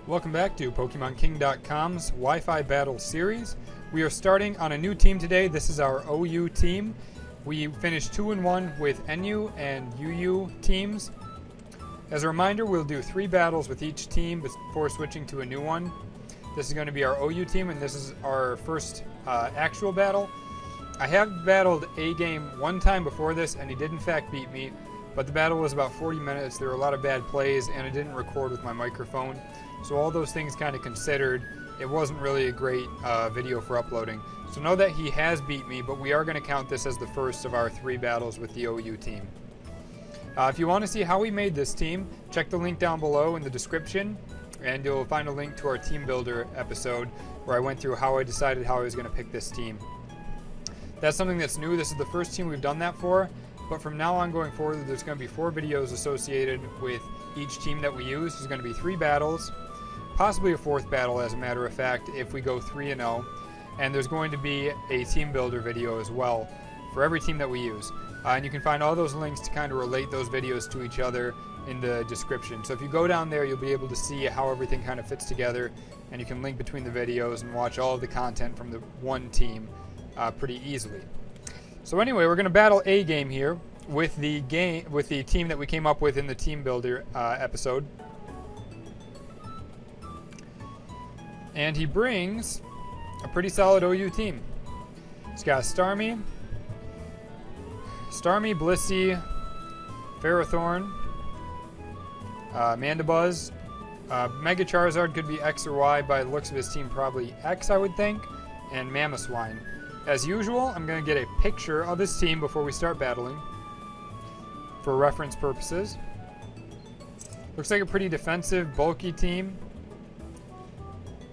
Welcome back to PokemonKing.com's Wi-Fi Battle Series. We are starting on a new team today. This is our OU team. We finished 2-1 with NU and UU teams. As a reminder, we'll do 3 battles with each team before switching to a new one. This is going to be our OU team, and this is our first actual battle. I have battled A game one time before this, and he did in fact beat me, but the battle was about 40 minutes. There were a lot of bad plays, and it didn't record with my microphone. So all those things kind of considered, it wasn't really a great video for uploading. So know that he has beat me, but we are going to count this as the first of our 3 battles with the OU team. If you want to see how we made this team, check the link down below in the description, and you'll find a link to our team builder episode where I went through how I decided how I was going to pick this team. That's something that's new. This is the first team we've done that for, but from now on going forward, there's going to be 4 videos associated with each team that we use. There's going to be 3 battles. Possibly a 4th battle, as a matter of fact, if we go 3-0. And there's going to be a team builder video as well for every team that we use. And you can find all those links to kind of relate those videos to each other in the description. So if you go down there, you'll be able to see how everything kind of fits together, and you can link between the videos and watch all of the content from the one team pretty easily. So anyway, we're going to battle a game here with the team that we came up with in the team builder episode. And he brings a pretty solid OU team. He's got Starmie, Blissey, Ferrothorn, Mandibuzz. Mega Charizard could be X or Y. By the looks of his team, probably X, I would think. And Mamoswine. As usual, I'm going to get a picture of his team before we start battling for reference purposes. Looks like a pretty defensive, bulky team.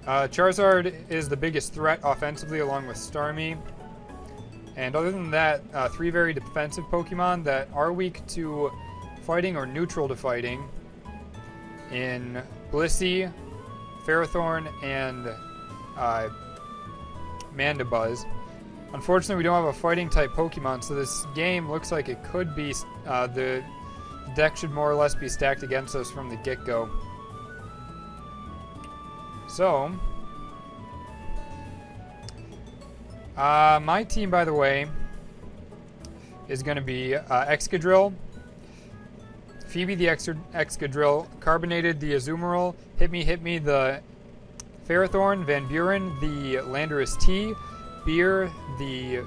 Charizard is the biggest threat offensively along with Starmie. And other than that, 3 very defensive Pokemon that are weak to fighting or neutral to fighting in Blissey, Ferrothorn, and Mandibuzz. Unfortunately, we don't have a fighting type Pokemon, so this game looks like it could be, the deck should more or less be stacked against us from the get-go. So, my team, by the way, is going to be Excadrill, Phoebe the Excadrill, Carbonated the Azumarill, Hit Me the Ferrothorn, Van Buren the Landorus T, Beer the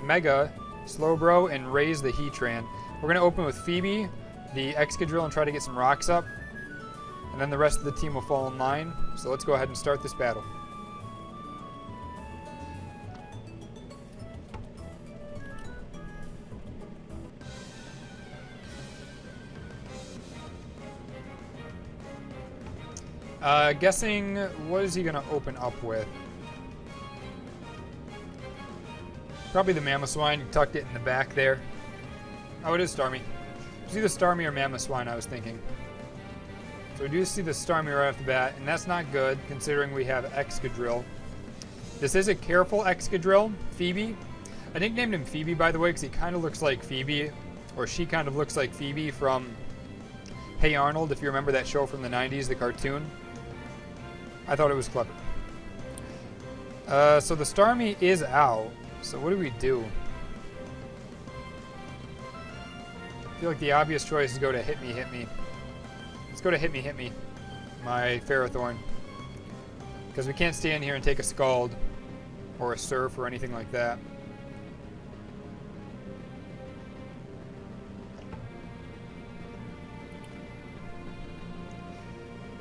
Mega Slowbro, and Raise the Heatran. We're going to open with Phoebe the Excadrill and try to get some rocks up. And then the rest of the team will fall in line. So let's go ahead and start this battle. Guessing, what is he going to open up with? Probably the Mamoswine. You tucked it in the back there. Oh, it is Starmie. It's either Starmie or Mamoswine, I was thinking. So we do see the Starmie right off the bat, and that's not good considering we have Excadrill. This is a careful Excadrill, Phoebe. I nicknamed him Phoebe, by the way, because he kind of looks like Phoebe, or she kind of looks like Phoebe from Hey Arnold, if you remember that show from the 90s, the cartoon. I thought it was clever. So the Starmie is out, so what do we do? I feel like the obvious choice is go to Hit Me. Let's go to Hit Me, my Ferrothorn. Because we can't stand here and take a Scald or a Surf or anything like that.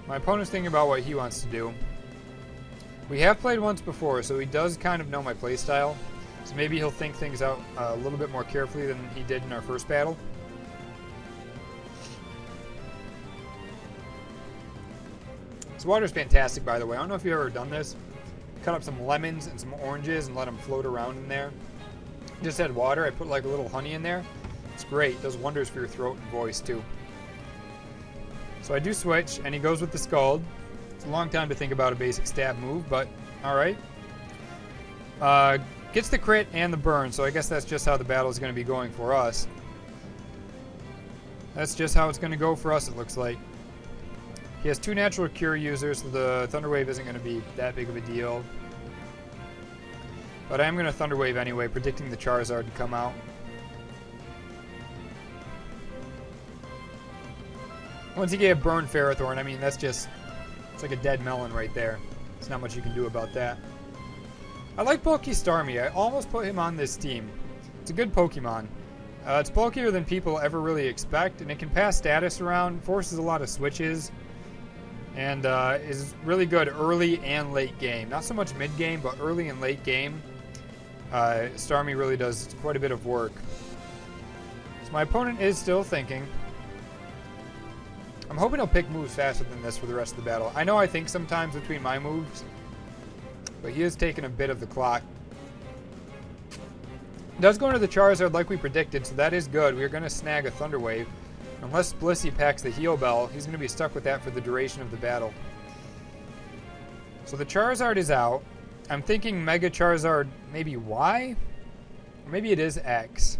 My opponent's thinking about what he wants to do. We have played once before, so he does kind of know my playstyle. So maybe he'll think things out a little bit more carefully than he did in our first battle. This water's fantastic, by the way. I don't know if you've ever done this. Cut up some lemons and some oranges and let them float around in there. Just add water. I put like a little honey in there. It's great. It does wonders for your throat and voice, too. So I do switch, and he goes with the Scald. It's a long time to think about a basic stab move, but alright. Gets the crit and the burn, so I guess that's just how the battle is going to be going for us. That's just how it's going to go for us, it looks like. He has 2 natural cure users, so the Thunder Wave isn't going to be that big of a deal. But I am going to Thunder Wave anyway, predicting the Charizard to come out. Once he gave Burn Ferrothorn, I mean, that's just... it's like a dead melon right there. There's not much you can do about that. I like Bulky Starmie. I almost put him on this team. It's a good Pokemon. It's bulkier than people ever really expect, and it can pass status around, forces a lot of switches, and is really good early and late game. Not so much mid game, but early and late game. Starmie really does quite a bit of work. So my opponent is still thinking. I'm hoping he'll pick moves faster than this for the rest of the battle. I know I think sometimes between my moves, but he is taking a bit of the clock. Does go into the Charizard like we predicted, so that is good. We are going to snag a Thunder Wave. Unless Blissey packs the Heal Bell, he's going to be stuck with that for the duration of the battle. So the Charizard is out. I'm thinking Mega Charizard maybe Y? Or maybe it is X.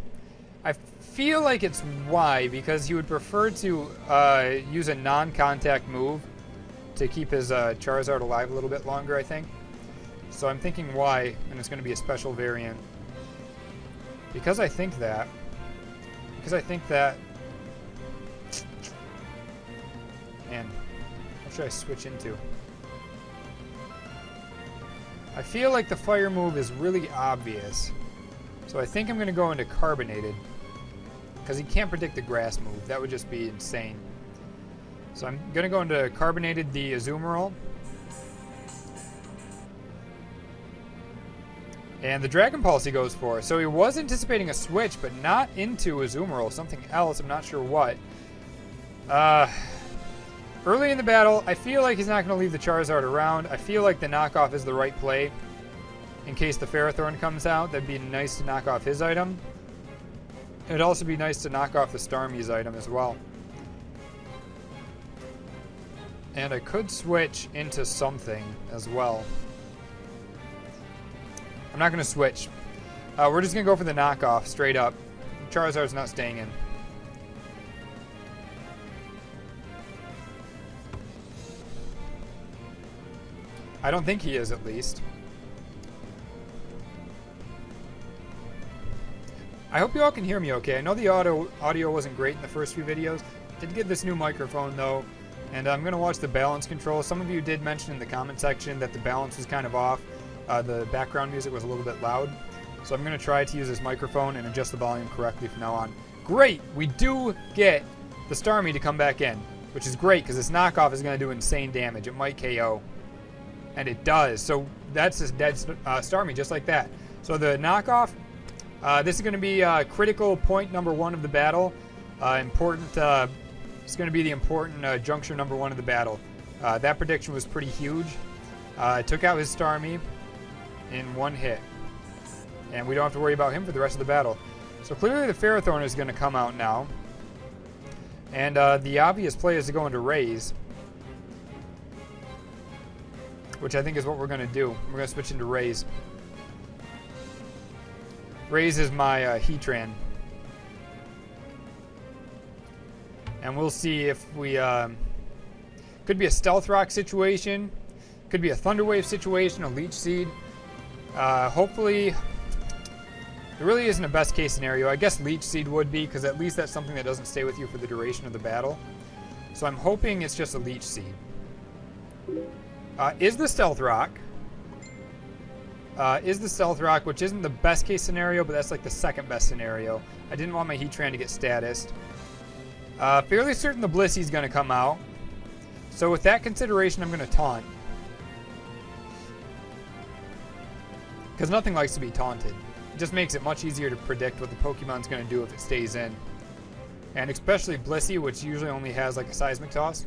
I feel like it's Y because he would prefer to use a non-contact move to keep his Charizard alive a little bit longer, I think. So I'm thinking Y, and it's going to be a special variant. Because I think that... Man, what should I switch into? I feel like the fire move is really obvious. So I think I'm going to go into Carbonated. Because he can't predict the grass move. That would just be insane. So I'm going to go into Carbonated the Azumarill. And the Dragon Pulse he goes for. So he was anticipating a switch, but not into Azumarill. Something else, I'm not sure what. Early in the battle, I feel like he's not going to leave the Charizard around. I feel like the knockoff is the right play. In case the Ferrothorn comes out, that'd be nice to knock off his item. It'd also be nice to knock off the Starmie's item as well. And I could switch into something as well. I'm not going to switch. We're just going to go for the knockoff straight up. Charizard's not staying in. I don't think he is, at least. I hope you all can hear me okay. I know the audio wasn't great in the first few videos. Did get this new microphone, though, and I'm going to watch the balance control. Some of you did mention in the comment section that the balance was kind of off. The background music was a little bit loud. So I'm going to try to use this microphone and adjust the volume correctly from now on. Great! We do get the Starmie to come back in, which is great because this knockoff is going to do insane damage. It might KO. And it does. So that's this dead Starmie, just like that. So the knockoff, this is going to be critical point number 1 of the battle. It's going to be the important juncture number 1 of the battle. That prediction was pretty huge. Took out his Starmie in 1 hit. And we don't have to worry about him for the rest of the battle. So clearly the Ferrothorn is going to come out now. And the obvious play is to go into Raise. Which I think is what we're going to do. We're going to switch into Raise. Raise is my Heatran. And we'll see if we... could be a Stealth Rock situation. Could be a Thunder Wave situation, a Leech Seed. Hopefully... There really isn't a best case scenario. I guess Leech Seed would be, because at least that's something that doesn't stay with you for the duration of the battle. So I'm hoping it's just a Leech Seed. Is the Stealth Rock, which isn't the best case scenario, but that's like the second best scenario. I didn't want my Heatran to get statused. Fairly certain the Blissey's going to come out. So with that consideration, I'm going to taunt. Because nothing likes to be taunted. It just makes it much easier to predict what the Pokemon's going to do if it stays in. And especially Blissey, which usually only has like a Seismic Toss.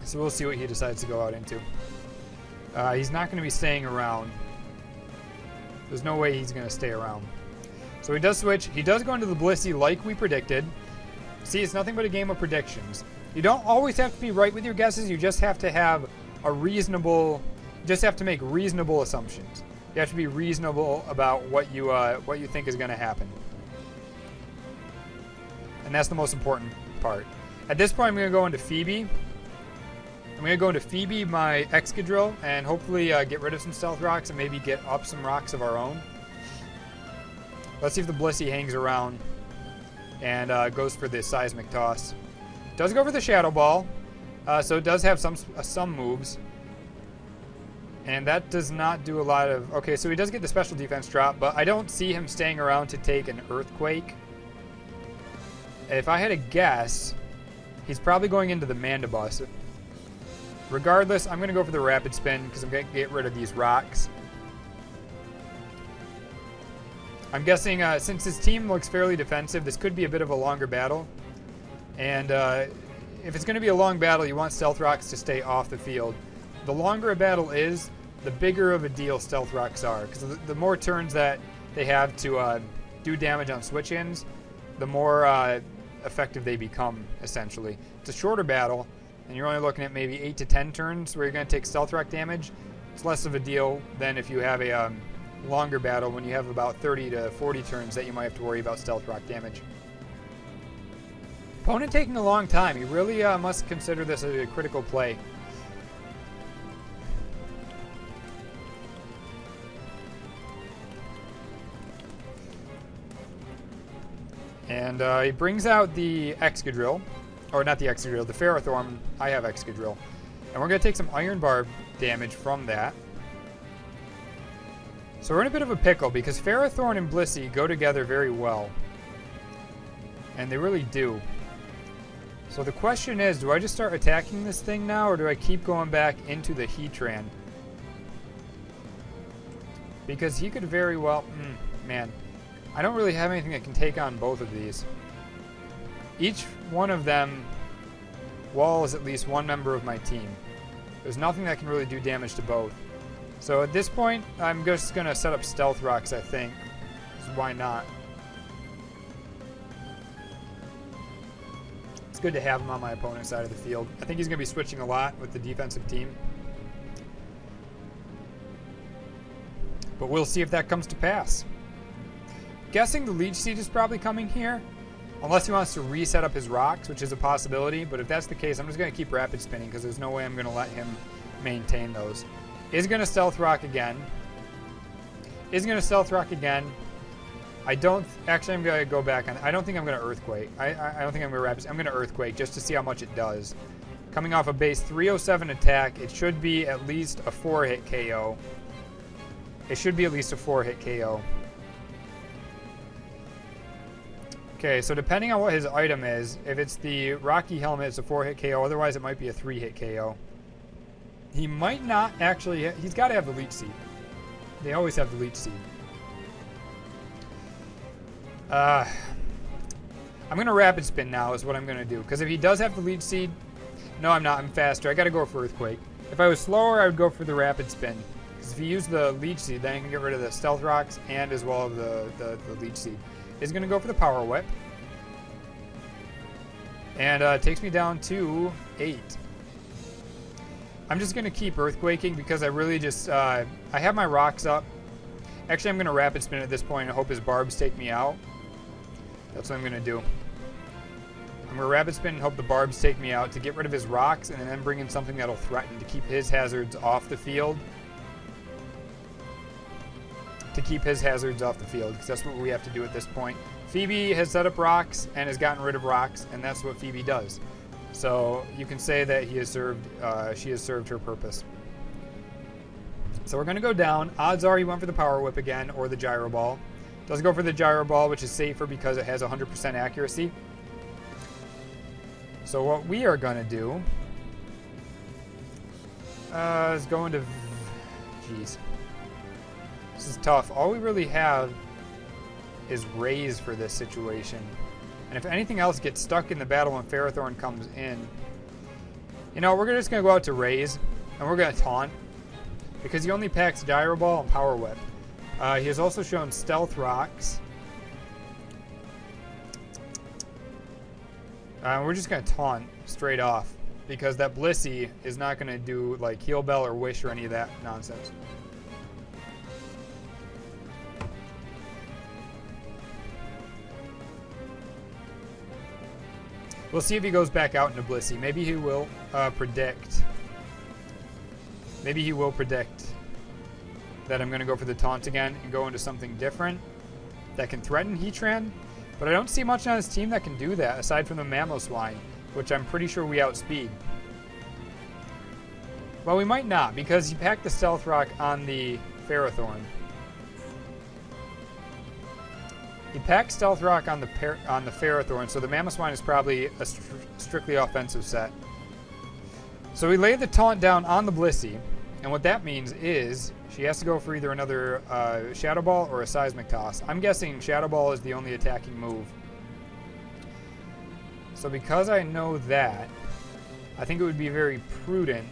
So we'll see what he decides to go out into. He's not going to be staying around. There's no way he's going to stay around. So he does switch. He does go into the Blissey like we predicted. See, it's nothing but a game of predictions. You don't always have to be right with your guesses. You just have to have a reasonable... You just have to make reasonable assumptions. You have to be reasonable about what you think is going to happen. and that's the most important part. At this point, I'm going to go into Phoebe. I'm going to go into Phoebe, my Excadrill, and hopefully get rid of some Stealth Rocks and maybe get up some rocks of our own. Let's see if the Blissey hangs around and goes for the Seismic Toss. Does go for the Shadow Ball, so it does have some moves. And that does not do a lot of... Okay, so he does get the special defense drop, but I don't see him staying around to take an Earthquake. If I had to guess, he's probably going into the Mandibus. Regardless, I'm going to go for the Rapid Spin because I'm going to get rid of these rocks. I'm guessing since his team looks fairly defensive, this could be a bit of a longer battle. And if it's going to be a long battle, you want Stealth Rocks to stay off the field. The longer a battle is, the bigger of a deal Stealth Rocks are. Because the more turns that they have to do damage on switch-ins, the more effective they become, essentially. It's a shorter battle, and you're only looking at maybe 8 to 10 turns where you're going to take Stealth Rock damage. It's less of a deal than if you have a longer battle when you have about 30 to 40 turns that you might have to worry about Stealth Rock damage. Opponent taking a long time. You really must consider this a critical play. And he brings out the Excadrill. Or not the Excadrill, the Ferrothorn. I have Excadrill. And we're going to take some Iron Barb damage from that. So we're in a bit of a pickle because Ferrothorn and Blissey go together very well. And they really do. So the question is, do I just start attacking this thing now, or do I keep going back into the Heatran? Because he could very well... man. I don't really have anything that can take on both of these. Each one of them walls at least one member of my team. There's nothing that can really do damage to both. So at this point, I'm just going to set up Stealth Rocks, I think. So why not? It's good to have him on my opponent's side of the field. I think he's going to be switching a lot with the defensive team. But we'll see if that comes to pass. Guessing the Leech Seed is probably coming here. Unless he wants to reset up his rocks, which is a possibility. But if that's the case, I'm just going to keep Rapid Spinning because there's no way I'm going to let him maintain those. Is going to Stealth Rock again. Is going to Stealth Rock again. I don't... Actually, I'm going to go back on... I don't think I'm going to Earthquake. I don't think I'm going to Rapid... I'm going to Earthquake just to see how much it does. Coming off a base 307 attack, it should be at least a 4-hit KO. It should be at least a 4-hit KO. Okay, so depending on what his item is, if it's the Rocky Helmet, it's a 4-hit KO. Otherwise, it might be a 3-hit KO. He might not actually... He's got to have the Leech Seed. They always have the Leech Seed. I'm going to Rapid Spin now is what I'm going to do. Because if he does have the Leech Seed... No, I'm not. I'm faster. I got to go for Earthquake. If I was slower, I would go for the Rapid Spin. Because if you use the Leech Seed, then you can get rid of the Stealth Rocks and as well as the Leech Seed. He's going to go for the Power Whip. And it takes me down to 8. I'm just going to keep Earthquaking because I really just... I have my rocks up. Actually, I'm going to Rapid Spin at this point and hope his Barbs take me out. That's what I'm going to do. I'm going to Rapid Spin and hope the Barbs take me out to get rid of his rocks and then bring in something that'll threaten to keep his hazards off the field. Because that's what we have to do at this point. Phoebe has set up rocks and has gotten rid of rocks, and that's what Phoebe does. So you can say that she has served her purpose. So we're going to go down. Odds are he went for the Power Whip again or the Gyro Ball. Does go for the Gyro Ball, which is safer because it has 100% accuracy. So what we are going to do is go into... Jeez. This is tough. All we really have is Raise for this situation. And if anything else gets stuck in the battle when Ferrothorn comes in, you know, we're just going to go out to Raise, and we're going to Taunt. Because he only packs Gyro Ball and Power Whip. He has also shown Stealth Rocks. We're just going to Taunt straight off. Because that Blissey is not going to do, like, Heal Bell or Wish or any of that nonsense. We'll see if he goes back out into Blissey. Maybe he will predict. Maybe he will predict that I'm going to go for the taunt again and go into something different that can threaten Heatran. But I don't see much on his team that can do that aside from the Mamoswine, which I'm pretty sure we outspeed. Well, we might not because he packed the Stealth Rock on the Ferrothorn. He packed Stealth Rock on the Ferrothorn, so the Mamoswine is probably a strictly offensive set. So we laid the taunt down on the Blissey, and what that means is she has to go for either another Shadow Ball or a Seismic Toss. I'm guessing Shadow Ball is the only attacking move. So because I know that, I think it would be very prudent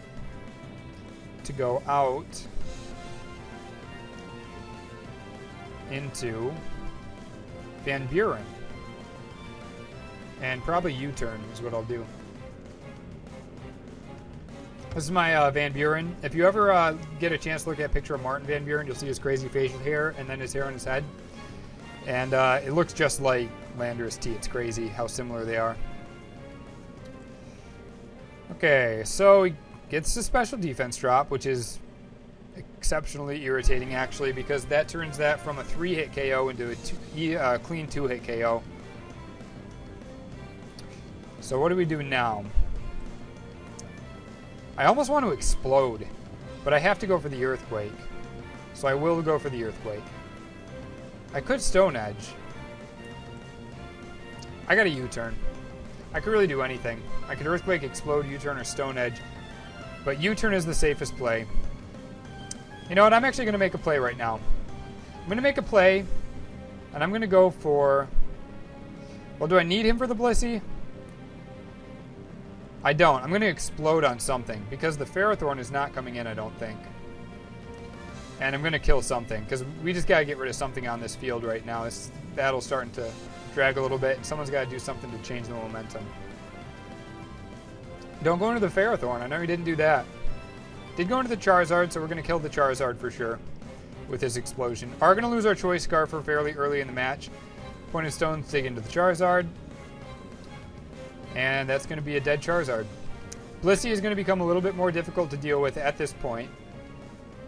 to go out into Van Buren. And probably U-turn is what I'll do. This is my Van Buren. If you ever get a chance to look at a picture of Martin Van Buren, you'll see his crazy facial hair and then his hair on his head. And it looks just like Landorus T. It's crazy how similar they are. Okay, so he gets the special defense drop, which is exceptionally irritating actually, because that turns that from a 3-hit KO into a clean 2-hit KO. So what do we do now? I almost want to explode, but I have to go for the Earthquake. So I will go for the Earthquake. I could Stone Edge. I got a U-turn. I could really do anything. I could Earthquake, Explode, U-turn, or Stone Edge. But U-turn is the safest play. You know what? I'm actually going to make a play right now. I'm going to make a play, and I'm going to go for... Well, do I need him for the Blissey? I don't. I'm going to explode on something, because the Ferrothorn is not coming in, I don't think. And I'm going to kill something, because we just got to get rid of something on this field right now. This battle's starting to drag a little bit, and someone's got to do something to change the momentum. Don't go into the Ferrothorn. I know he didn't do that. Did go into the Charizard, so we're going to kill the Charizard for sure with his explosion. Are going to lose our Choice Scarfer fairly early in the match. Pointed Stones dig into the Charizard. And that's going to be a dead Charizard. Blissey is going to become a little bit more difficult to deal with at this point.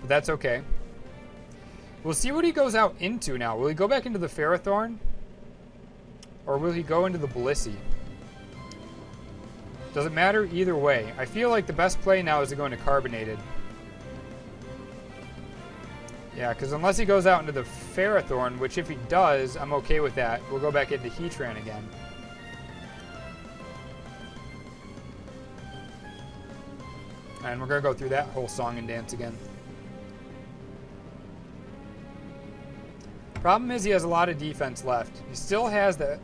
But that's okay. We'll see what he goes out into now. Will he go back into the Ferrothorn? Or will he go into the Blissey? Doesn't matter either way. I feel like the best play now is to go into Carbonated. Yeah, because unless he goes out into the Ferrothorn, which if he does, I'm okay with that. We'll go back into Heatran again. And we're going to go through that whole song and dance again. Problem is he has a lot of defense left. He still has that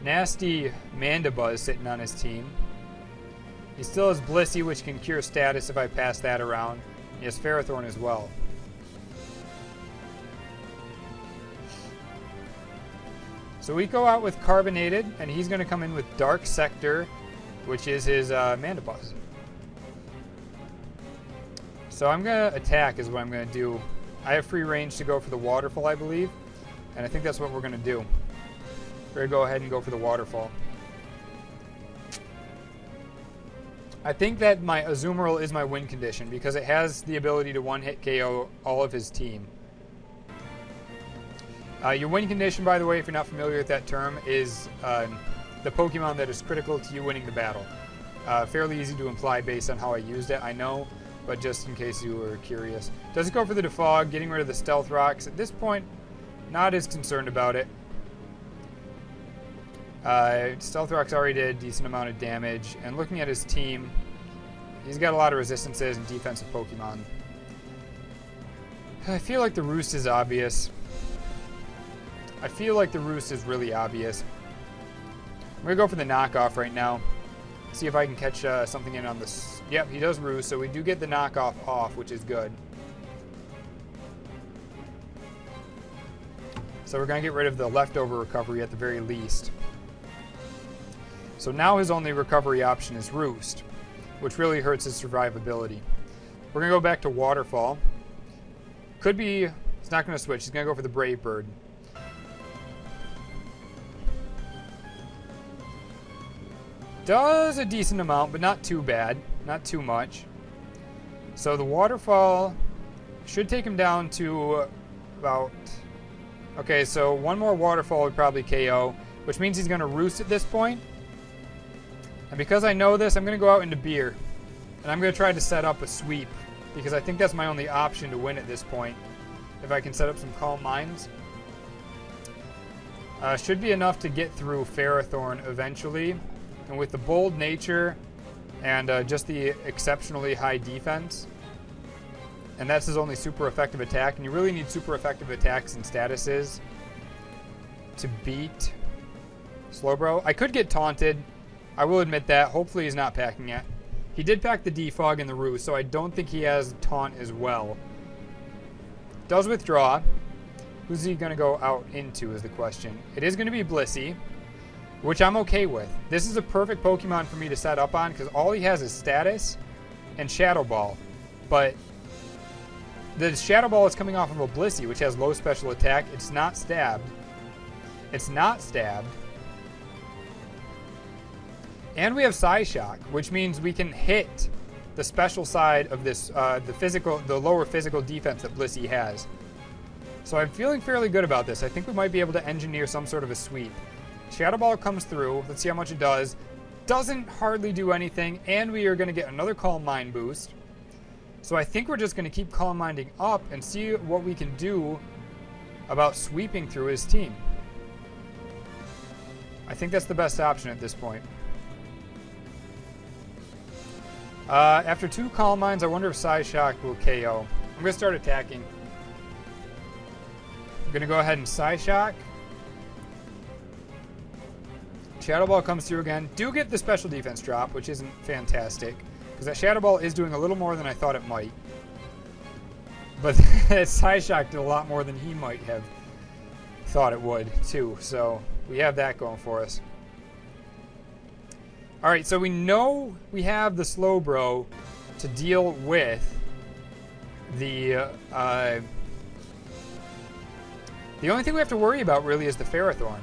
nasty Mandibuzz sitting on his team. He still has Blissey, which can cure status if I pass that around. He has Ferrothorn as well. So we go out with Carbonated, and he's going to come in with Dark Sector, which is his Mandibuzz. So I'm going to attack is what I'm going to do. I have free range to go for the Waterfall, I believe. And I think that's what we're going to do. We're going to go ahead and go for the Waterfall. I think that my Azumarill is my win condition because it has the ability to one-hit KO all of his team. Your win condition, by the way, if you're not familiar with that term, is the Pokemon that is critical to you winning the battle. Fairly easy to imply based on how I used it, I know. But just in case you were curious. Does it go for the Defog, getting rid of the Stealth Rocks? At this point, not as concerned about it. Stealth Rocks already did a decent amount of damage. And looking at his team, he's got a lot of resistances and defensive Pokemon. I feel like the Roost is obvious. I feel like the Roost is really obvious. I'm going to go for the knockoff right now. See if I can catch something in on this. Yep, he does Roost, so we do get the knockoff off, which is good. So we're going to get rid of the leftover recovery at the very least. So now his only recovery option is Roost, which really hurts his survivability. We're going to go back to Waterfall. Could be, he's not going to switch, he's going to go for the Brave Bird. Does a decent amount, but not too bad. Not too much. So the waterfall should take him down to about... Okay, so one more waterfall would probably KO, which means he's going to roost at this point. And because I know this, I'm going to go out into beer. And I'm going to try to set up a sweep, because I think that's my only option to win at this point. If I can set up some Calm Minds. Should be enough to get through Ferrothorn eventually. And with the bold nature and just the exceptionally high defense, and that's his only super effective attack, and you really need super effective attacks and statuses to beat Slowbro. I could get taunted. I will admit that. Hopefully he's not packing it. He did pack the Defog and the Roost, so I don't think he has taunt as well. Does withdraw. Who's he going to go out into is the question. It is going to be Blissey, which I'm okay with. This is a perfect Pokemon for me to set up on because all he has is status and Shadow Ball. But the Shadow Ball is coming off of a Blissey, which has low special attack. It's not stabbed. It's not stabbed. And we have Psyshock, which means we can hit the special side of this, the lower physical defense that Blissey has. So I'm feeling fairly good about this. I think we might be able to engineer some sort of a sweep. Shadow Ball comes through. Let's see how much it does. Doesn't hardly do anything, and we are going to get another Calm Mind boost. So I think we're just going to keep Calm Minding up and see what we can do about sweeping through his team. I think that's the best option at this point. After 2 Calm Minds, I wonder if Psyshock will KO. I'm going to start attacking. I'm going to go ahead and Psyshock. Shadow Ball comes through again. Do get the special defense drop, which isn't fantastic. Because that Shadow Ball is doing a little more than I thought it might. But Psyshock did a lot more than he might have thought it would, too. So we have that going for us. Alright, so we know we have the Slowbro to deal with the only thing we have to worry about really is the Ferrothorn.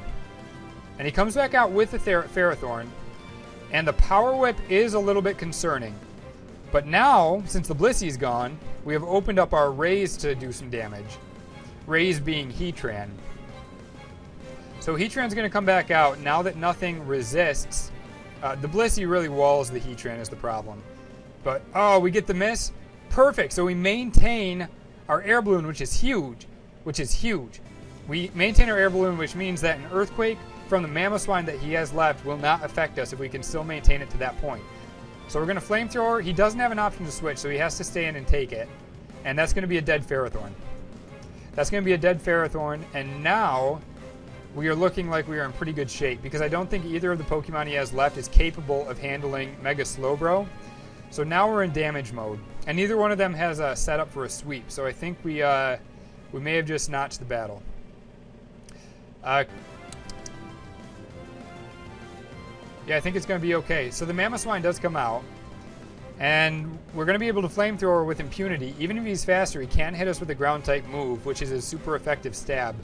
And he comes back out with the Ferrothorn, and the Power Whip is a little bit concerning. But now, since the Blissey's gone, we have opened up our Raise to do some damage. Raise being Heatran. So Heatran's going to come back out now that nothing resists. The Blissey really walls the Heatran is the problem. But, oh, we get the miss? Perfect. So we maintain our Air Balloon, which is huge. We maintain our Air Balloon, which means that an Earthquake from the Mamoswine that he has left will not affect us if we can still maintain it to that point. So we're going to Flamethrower. He doesn't have an option to switch, so he has to stay in and take it. And that's going to be a dead Ferrothorn. And now we are looking like we are in pretty good shape because I don't think either of the Pokemon he has left is capable of handling Mega Slowbro. So now we're in damage mode. And neither one of them has a setup for a sweep. So I think we may have just notched the battle. Yeah, I think it's going to be okay. So the Mamoswine does come out. And we're going to be able to Flamethrower with impunity. Even if he's faster, he can't hit us with a Ground-type move, which is his super effective stab.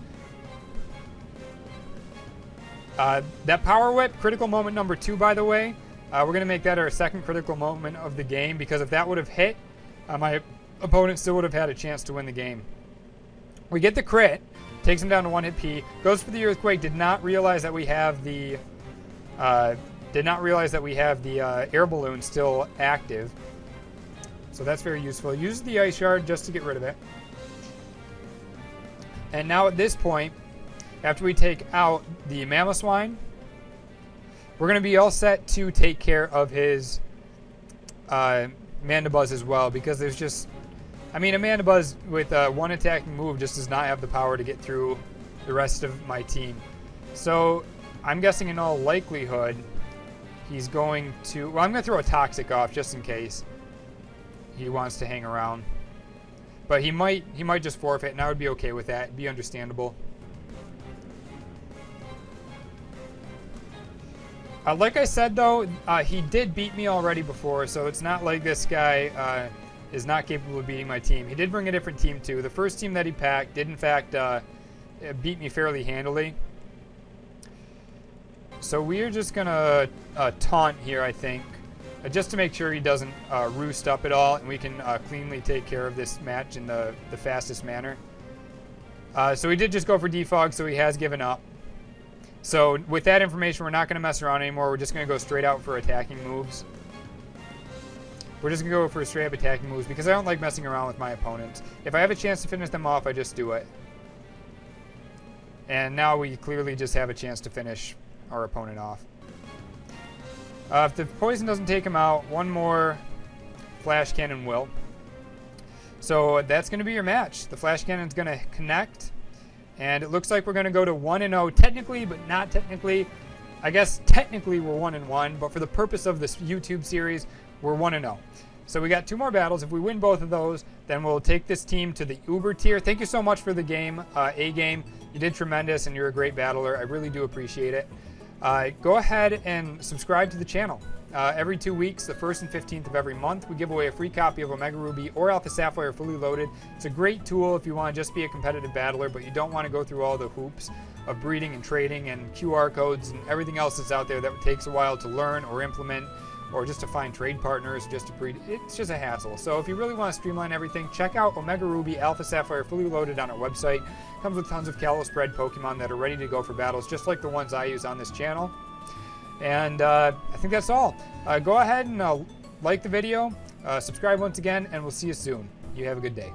That Power Whip, critical moment number 2, by the way. We're going to make that our second critical moment of the game, because if that would have hit, my opponent still would have had a chance to win the game. We get the crit, takes him down to 1-hit P, goes for the Earthquake, did not realize that we have the Air Balloon still active. So that's very useful. Use the Ice Shard just to get rid of it. And now at this point, after we take out the Mamoswine, we're going to be all set to take care of his Mandibuzz as well, because there's just... I mean, a Mandibuzz with one attacking move just does not have the power to get through the rest of my team. So I'm guessing in all likelihood he's going to... Well, I'm going to throw a Toxic off just in case he wants to hang around. But he might just forfeit, and I would be okay with that. It'd be understandable. Like I said, though, he did beat me already before, so it's not like this guy is not capable of beating my team. He did bring a different team, too. The first team that he packed did, in fact, beat me fairly handily. So we are just gonna taunt here, I think, just to make sure he doesn't roost up at all, and we can cleanly take care of this match in the fastest manner. So he did just go for defog, so he has given up. So with that information, we're not going to mess around anymore. We're just going to go straight out for attacking moves. We're just going to go for straight up attacking moves because I don't like messing around with my opponents. If I have a chance to finish them off, I just do it. And now we clearly just have a chance to finish our opponent off. If the poison doesn't take him out, one more flash cannon will. So that's going to be your match. The flash cannon's going to connect. And it looks like we're going to go to 1-0 technically, but not technically. I guess technically we're 1-1, but for the purpose of this YouTube series, we're 1-0. So we got 2 more battles. If we win both of those, then we'll take this team to the Uber tier. Thank you so much for the game, A-Game. You did tremendous, and you're a great battler. I really do appreciate it. Go ahead and subscribe to the channel. Every 2 weeks, the 1st and 15th of every month, we give away a free copy of Omega Ruby or Alpha Sapphire fully loaded. It's a great tool if you want to just be a competitive battler, but you don't want to go through all the hoops of breeding and trading and QR codes and everything else that's out there that takes a while to learn or implement, or just to find trade partners, just to breed. It's just a hassle. So if you really want to streamline everything, check out Omega Ruby Alpha Sapphire fully loaded on our website. Comes with tons of Kalos bred Pokemon that are ready to go for battles, just like the ones I use on this channel. And I think that's all. Go ahead and like the video, subscribe once again, and we'll see you soon. You have a good day.